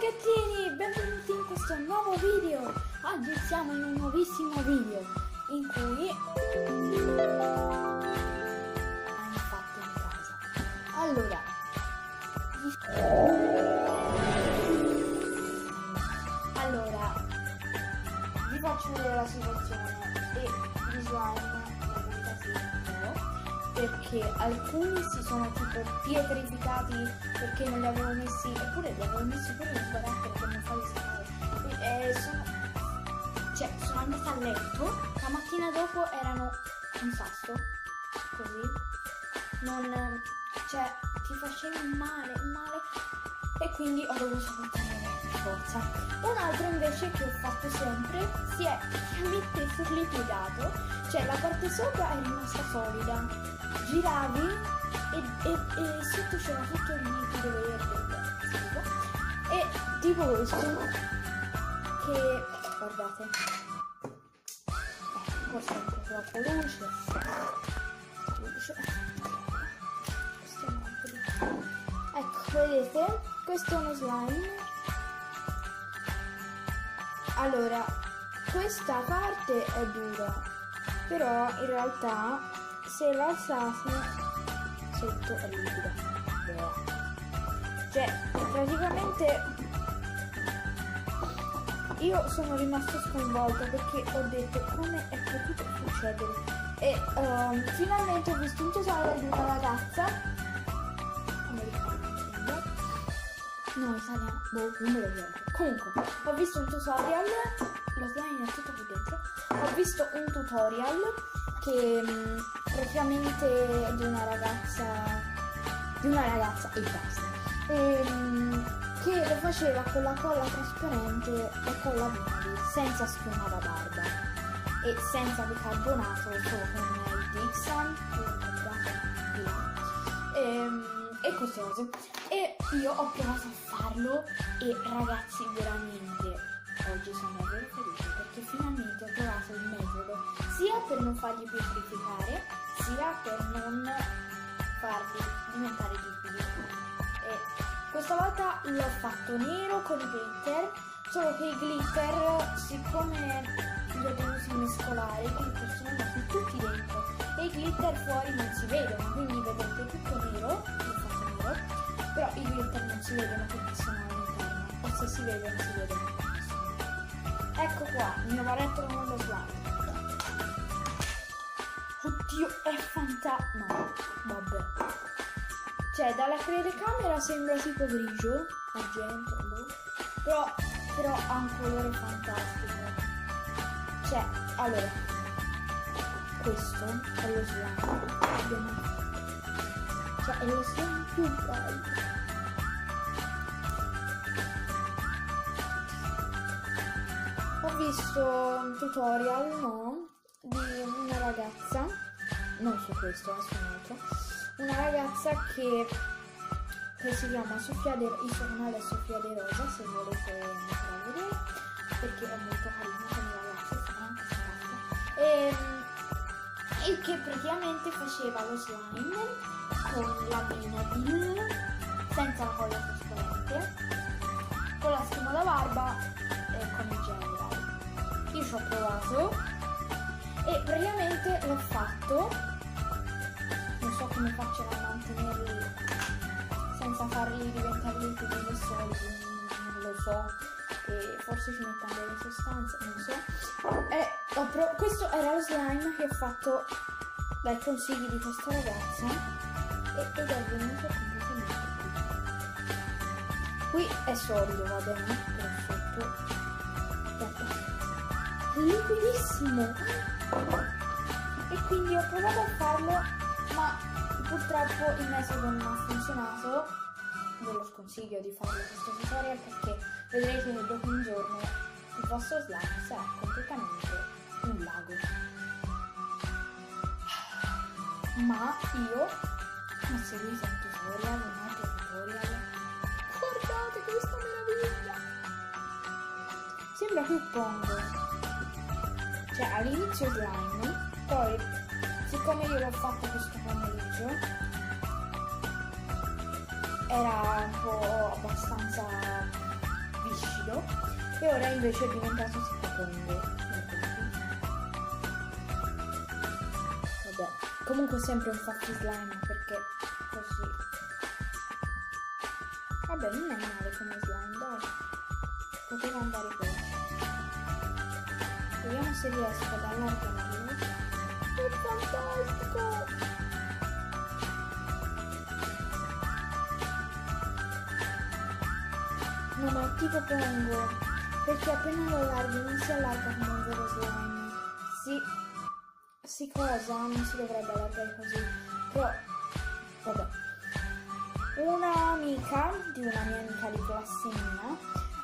ragazzini, benvenuti in questo nuovo video. Oggi siamo in un nuovissimo video in cui hanno fatto in casa. Allora vi faccio vedere la situazione e gli slime perché alcuni si sono tipo pietrificati perché non li avevo messi, eppure li avevo messi pure in un barattolo per non farli secare. Sono andata a letto, la mattina dopo erano un sasso, così, ti faceva male, e quindi ho dovuto buttare via per forza. Un altro invece che ho fatto sempre si è praticamente solidificato, cioè la parte sopra è rimasta solida, giravi e sotto c'era tutto il liquido verde, e tipo questo che guardate, forse è un po' troppo luce. Ecco, vedete, questo è uno slime. Allora, questa parte è dura, però in realtà se la alzate sotto è liquida. Cioè, praticamente io sono rimasta sconvolta perché ho detto come è potuto succedere. E finalmente ho visto un tutorial di una ragazza americana, no, italiana, non me lo ricordo. Comunque, ho visto un tutorial, lo slime è tutto qui dentro. Ho visto un tutorial che praticamente è di una ragazza e basta, che lo faceva con la colla trasparente e con la Vinali, senza schiuma da barba e senza bicarbonato, solo con il Dixon e queste cose. E io ho provato a farlo e ragazzi, veramente oggi sono davvero felice perché finalmente ho trovato il metodo sia per non farli pietrificare sia per non farli diventare liquidi. E questa volta l'ho fatto nero con i glitter, solo che i glitter, siccome li ho dovuti mescolare, i glitter sono andati tutti dentro e i glitter fuori non si vedono, quindi vedete tutto nero, l'ho fatto nero, però i glitter non si vedono perché sono all'interno, o se si vedono si vedono. Ecco qua, il mio barattolo con lo slime. Oddio, è fantastico. No, vabbè. Cioè, dalla telecamera sembra tipo grigio, argento, però ha un colore fantastico. Cioè, allora, questo è lo slime. Cioè, è lo slime più bello. Ho visto un tutorial, di una ragazza, non su questo, su un altro, una ragazza che si chiama Sofia il suo canale è Sofia De Rosa, se volete andare a vedere, perché è molto carina come ragazza, è anche simpatica, e che praticamente faceva lo slime con la Vinavil, senza la colla trasparente, con la schiuma da barba e con il gel. Io ci ho provato e praticamente l'ho fatto, non so come faccio a mantenerli senza farli diventare liquidi come soliti, non lo so, e forse ci mettono delle sostanze, non so. Questo era lo slime che ho fatto dai consigli di questa ragazza ed è venuto completamente qui è solido, va bene, però sotto liquidissimo, e quindi ho provato a farlo, ma purtroppo il metodo non ha funzionato. Ve lo sconsiglio di farlo questo tutorial perché vedrete che dopo un giorno il vostro slime sarà completamente un lago. Ma io ho seguito un tutorial, un altro tutorial, guardate questa meraviglia, sembra più pongo. Cioè all'inizio slime, poi siccome io l'ho fatto questo pomeriggio era un po' abbastanza morbido e ora invece è diventato tipo pongo. Vabbè, comunque sempre un fluffy slime perché così. Vabbè, non è male come slime, dai. Poteva andare bene. Vediamo se riesco ad allargarlo. È fantastico! No, ma è tipo pongo, perché appena lo allarghi non si allarga come un vero slime. Si cosa? Non si dovrebbe allargare così. Però, vabbè. Una amica di una mia amica di classe mia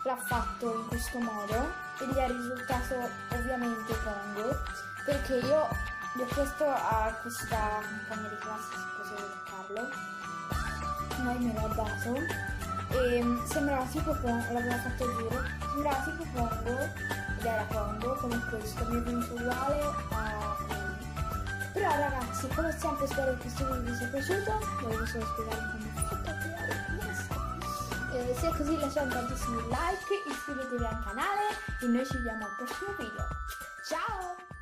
l'ha fatto in questo modo e gli è risultato ovviamente pongo, perché io gli ho chiesto a questa compagna di classe se potevo toccarlo, lei me l'ha dato e sembrava tipo pongo, l'aveva fatto a giro, sembrava tipo pongo ed era pongo come questo, mi è venuto uguale a quello. Però ragazzi, come sempre spero che questo video vi sia piaciuto, volevo solo spiegare come ho fatto a creare questo. Se è così lasciate tantissimi like, iscrivetevi al canale e noi ci vediamo al prossimo video. Ciao!